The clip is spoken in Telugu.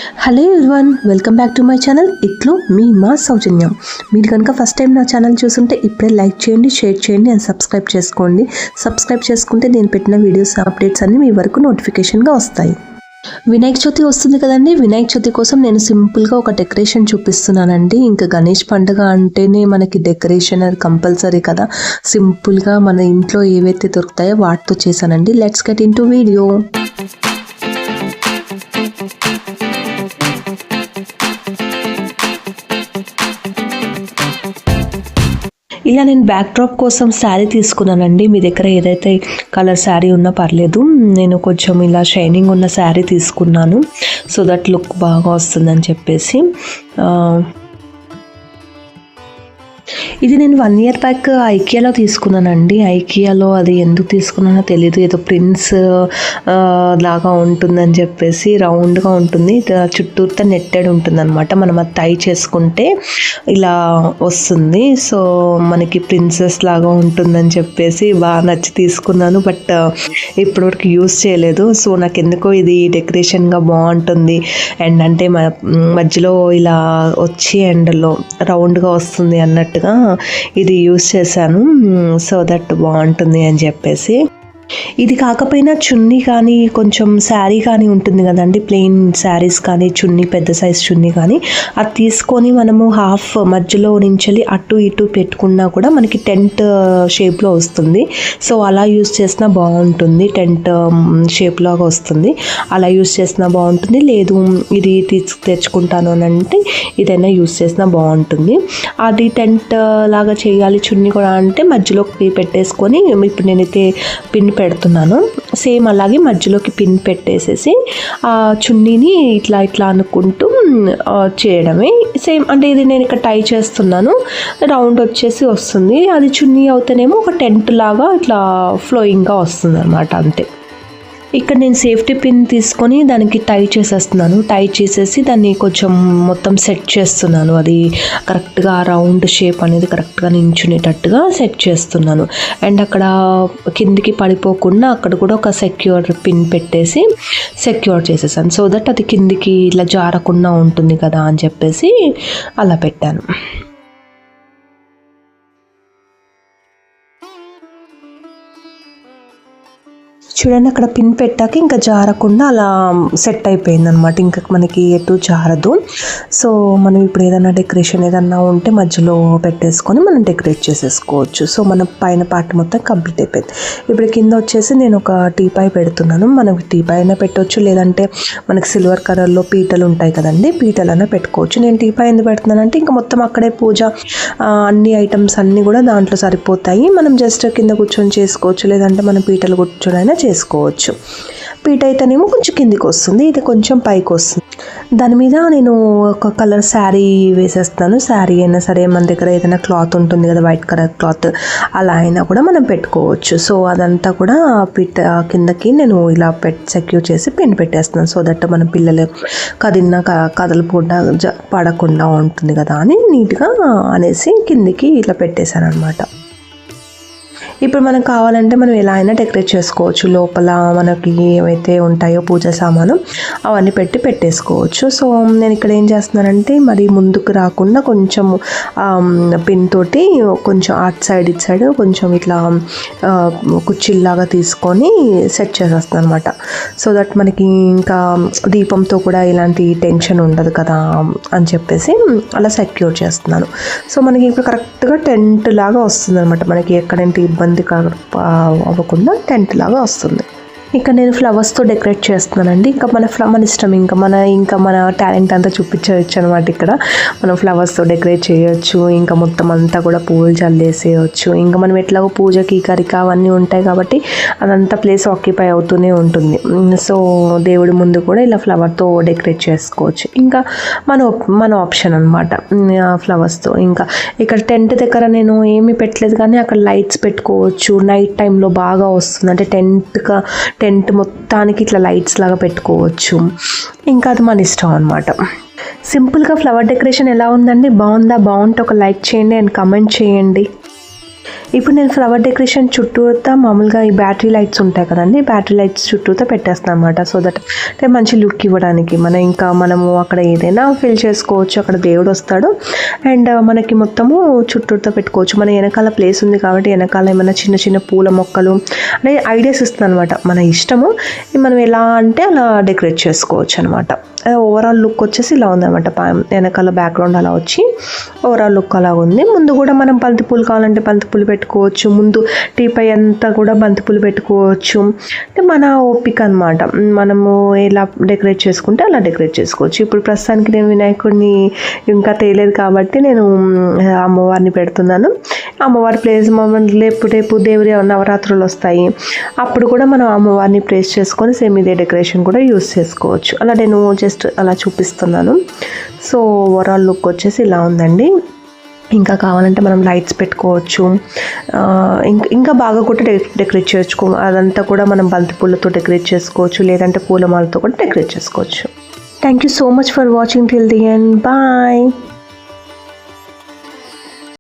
Hello everyone, welcome back to my channel. ఇట్లు మీ మా సౌజన్యం. మీరు కనుక ఫస్ట్ టైం నా ఛానల్ చూస్తుంటే ఇప్పుడే లైక్ చేయండి, షేర్ చేయండి అండ్ సబ్స్క్రైబ్ చేసుకోండి. సబ్స్క్రైబ్ చేసుకుంటే నేను పెట్టిన వీడియోస్ అప్డేట్స్ అన్నీ మీ వరకు నోటిఫికేషన్గా వస్తాయి. వినాయక చవితి వస్తుంది కదండి. వినాయక చవితి కోసం నేను సింపుల్గా ఒక డెకరేషన్ చూపిస్తున్నానండి. ఇంకా గణేష్ పండుగ అంటేనే మనకి డెకరేషన్ అది కంపల్సరీ కదా. సింపుల్గా మన ఇంట్లో ఏవైతే దొరుకుతాయో వాటితో చేశానండి. Let's get in to video. ఇలా నేను బ్యాక్ డ్రాప్ కోసం శారీ తీసుకున్నానండి. మీ దగ్గర ఏదైతే కలర్ శారీ ఉన్నా పర్లేదు. నేను కొంచెం ఇలా షైనింగ్ ఉన్న శారీ తీసుకున్నాను, సో దట్ లుక్ బాగా వస్తుందని చెప్పేసి. ఇది నేను 1 year బ్యాక్ ఐకియాలో తీసుకున్నానండి. ఐకియాలో అది ఎందుకు తీసుకున్నానో తెలీదు, ఏదో ప్రిన్స్ లాగా ఉంటుందని చెప్పేసి. రౌండ్గా ఉంటుంది, చుట్టూతో నెట్టెడ్ ఉంటుంది అనమాట. మనం అది టై చేసుకుంటే ఇలా వస్తుంది. సో మనకి ప్రిన్సెస్ లాగా ఉంటుందని చెప్పేసి బాగా నచ్చి తీసుకున్నాను. బట్ ఇప్పటివరకు యూస్ చేయలేదు. సో నాకు ఎందుకో ఇది డెకరేషన్గా బాగుంటుంది. అండ్ అంటే మధ్యలో ఇలా వచ్చి ఎండలో రౌండ్గా వస్తుంది అన్నట్టుగా ఇది యూస్ చేశాను. సో దట్ బాగుంటుంది అని చెప్పేసి. ఇది కాకపోయినా చున్నీ కానీ కొంచెం శారీ కానీ ఉంటుంది కదండి, ప్లెయిన్ శారీస్ కానీ చున్నీ, పెద్ద సైజ్ చున్నీ కానీ అది తీసుకొని మనము హాఫ్ మధ్యలో నుంచి అటు ఇటు పెట్టుకున్నా కూడా మనకి టెంట్ షేప్లో వస్తుంది. సో అలా యూస్ చేసినా బాగుంటుంది, టెంట్ షేప్ లాగా వస్తుంది. అలా యూస్ చేసినా బాగుంటుంది. లేదు ఇది తెచ్చుకుంటాను అని అంటే ఇదైనా యూస్ చేసినా బాగుంటుంది. అది టెంట్ లాగా చేయాలి చున్నీ కూడా అంటే మధ్యలోకి పెట్టేసుకొని, ఇప్పుడు నేనైతే పిన్ పెడుతున్నాను. సేమ్ అలాగే మధ్యలోకి పిన్ పెట్టేసేసి ఆ చున్నీని ఇట్లా ఇట్లా అనుకుంటూ చేయడమే. సేమ్ అంటే ఇది నేను ఇక్కడ టై చేస్తున్నాను, రౌండ్ వచ్చేసి వస్తుంది. అది చున్నీ అవుతేనేమో ఒక టెంట్ లాగా ఇట్లా ఫ్లోయింగ్గా వస్తుంది అనమాట. అంతే. ఇక్కడ నేను సేఫ్టీ పిన్ తీసుకొని దానికి టై చేసేస్తున్నాను. టై చేసేసి దాన్ని కొంచెం మొత్తం సెట్ చేస్తున్నాను. అది కరెక్ట్గా రౌండ్ షేప్ అనేది కరెక్ట్గా నించునేటట్టుగా సెట్ చేస్తున్నాను. అండ్ అక్కడ కిందికి పడిపోకుండా అక్కడ కూడా ఒక సెక్యూర్ పిన్ పెట్టేసి సెక్యూర్ చేసేసాను. సో దట్ అది కిందికి ఇలా జారకుండా ఉంటుంది కదా అని చెప్పేసి అలా పెట్టాను. చూడండి, అక్కడ పిన్ పెట్టాక ఇంకా జారకుండా అలా సెట్ అయిపోయింది అనమాట. ఇంకా మనకి ఎటు జారదు. సో మనం ఇప్పుడు ఏదైనా డెకరేషన్ ఏదన్నా ఉంటే మధ్యలో పెట్టేసుకొని మనం డెకరేట్ చేసేసుకోవచ్చు. సో మన పైన పార్ట్ మొత్తం కంప్లీట్ అయిపోయింది. ఇప్పుడు కింద వచ్చేసి నేను ఒక టీపాయ్ పెడుతున్నాను. మనకి టీపాయ్ అయినా పెట్టవచ్చు, లేదంటే మనకి సిల్వర్ కలర్లో పీటలు ఉంటాయి కదండి, పీటలైనా పెట్టుకోవచ్చు. నేను టీపాయ్ ఎందుకు పెడుతున్నానంటే ఇంకా మొత్తం అక్కడే పూజ అన్ని ఐటమ్స్ అన్నీ కూడా దాంట్లో సరిపోతాయి. మనం జస్ట్ కింద కూర్చొని చేసుకోవచ్చు, లేదంటే మనం పీటలు కూర్చొని చేసుకోవచ్చు. పీట అయితేనేమో కొంచెం కిందికి వస్తుంది, ఇది కొంచెం పైకి వస్తుంది. దాని మీద నేను ఒక కలర్ శారీ వేసేస్తాను. శారీ అయినా సరే, మన దగ్గర ఏదైనా క్లాత్ ఉంటుంది కదా, వైట్ కలర్ క్లాత్, అలా అయినా కూడా మనం పెట్టుకోవచ్చు. సో అదంతా కూడా పీట కిందకి నేను ఇలా సెక్యూర్ చేసి పిన్ పెట్టేస్తున్నాను. సో దట్ మన పిల్లలు కదలకుండా పడకుండా ఉంటుంది కదా అని నీట్గా అనేసి కిందికి ఇట్లా పెట్టేశాను అనమాట. ఇప్పుడు మనకు కావాలంటే మనం ఎలా అయినా డెకరేట్ చేసుకోవచ్చు. లోపల మనకి ఏవైతే ఉంటాయో పూజ సామాను అవన్నీ పెట్టేసుకోవచ్చు. సో నేను ఇక్కడ ఏం చేస్తున్నానంటే మరి ముందుకు రాకుండా కొంచెం పిన్ తోటి కొంచెం అటు సైడ్ ఇటు సైడ్ కొంచెం ఇట్లా కుర్చీలాగా తీసుకొని సెట్ చేసేస్తున్నాను అనమాట. సో దట్ మనకి ఇంకా దీపంతో కూడా ఇలాంటి టెన్షన్ ఉండదు కదా అని చెప్పేసి అలా సెక్యూర్ చేస్తున్నాను. సో మనకి ఇంకా కరెక్ట్గా టెంట్ లాగా వస్తుంది అనమాట. మనకి ఎక్కడంటే ఇబ్బంది అవ్వకుండా టెంట్ లాగా వస్తుంది. ఇక్కడ నేను ఫ్లవర్స్తో డెకరేట్ చేస్తున్నానండి. ఇంకా మన ఇష్టం, ఇంకా మన టాలెంట్ అంతా చూపించవచ్చు అనమాట. ఇక్కడ మనం ఫ్లవర్స్తో డెకరేట్ చేయొచ్చు. ఇంకా మొత్తం అంతా కూడా పూలు చల్లేసేయచ్చు. ఇంకా మనం ఎట్లాగో పూజకి కరిక అవన్నీ ఉంటాయి కాబట్టి అదంతా ప్లేస్ ఆక్యుపై అవుతూనే ఉంటుంది. సో దేవుడి ముందు కూడా ఇలా ఫ్లవర్తో డెకరేట్ చేసుకోవచ్చు. ఇంకా మన ఆప్షన్ అనమాట ఫ్లవర్స్తో. ఇంకా ఇక్కడ టెంట్ దగ్గర నేను ఏమీ పెట్టలేదు, కానీ అక్కడ లైట్స్ పెట్టుకోవచ్చు. నైట్ టైంలో బాగా వస్తుంది, అంటే టెంట్ మొత్తానికి ఇట్లా లైట్స్ లాగా పెట్టుకోవచ్చు. ఇంకా అది మన ఇష్టం అనమాట. సింపుల్గా ఫ్లవర్ డెకరేషన్ ఎలా ఉందండి? బాగుందా? బాగుంటే ఒక లైక్ చేయండి అండ్ కమెంట్ చేయండి. ఇప్పుడు నేను ఫ్లవర్ డెకరేషన్ చుట్టూతా మామూలుగా ఈ బ్యాటరీ లైట్స్ ఉంటాయి కదండి, బ్యాటరీ లైట్స్ చుట్టూతా పెట్టేస్తాను అనమాట. సో దట్ అంటే మంచి లుక్ ఇవ్వడానికి మనము అక్కడ ఏదైనా ఫిల్ చేసుకోవచ్చు, అక్కడ దేవుడు వస్తాడు. అండ్ మనకి మొత్తము చుట్టూతో పెట్టుకోవచ్చు. మన వెనకాల ప్లేస్ ఉంది కాబట్టి వెనకాల ఏమైనా చిన్న చిన్న పూల మొక్కలు అంటే ఐడియాస్ ఇస్తుంది అనమాట. మన ఇష్టము, మనం ఎలా అంటే అలా డెకరేట్ చేసుకోవచ్చు అనమాట. ఓవరాల్ లుక్ వచ్చేసి ఇలా ఉందన్నమాట. వెనకాల బ్యాక్గ్రౌండ్ అలా వచ్చి ఓవరాల్ లుక్ అలా ఉంది. ముందు కూడా మనం బంతిపూలు కావాలంటే బంతిపూలు పెట్టుకోవచ్చు, ముందు టీపై అంతా కూడా బంతిపూలు పెట్టుకోవచ్చు. అంటే మన ఓపిక అనమాట, మనము ఎలా డెకరేట్ చేసుకుంటే అలా డెకరేట్ చేసుకోవచ్చు. ఇప్పుడు ప్రస్తుతానికి నేను వినాయకుడిని ఇంకా తేలేదు కాబట్టి నేను అమ్మవారిని పెడుతున్నాను. అమ్మవారి ప్లేస్ రేపు దేవుడి నవరాత్రులు వస్తాయి, అప్పుడు కూడా మనం అమ్మవారిని ప్లేస్ చేసుకొని సేమ్ ఇదే డెకరేషన్ కూడా యూస్ చేసుకోవచ్చు. అలా నేను జస్ట్ అలా చూపిస్తున్నాను. సో ఓవరాల్ లుక్ వచ్చేసి ఇలా ఉందండి. ఇంకా కావాలంటే మనం లైట్స్ పెట్టుకోవచ్చు, ఇంకా బాగా కూడా డెకరేట్ చేసుకో. అదంతా కూడా మనం బంతిపూలతో డెకరేట్ చేసుకోవచ్చు, లేదంటే పూలమాలతో కూడా డెకరేట్ చేసుకోవచ్చు. Thank you so much for watching till the end. Bye.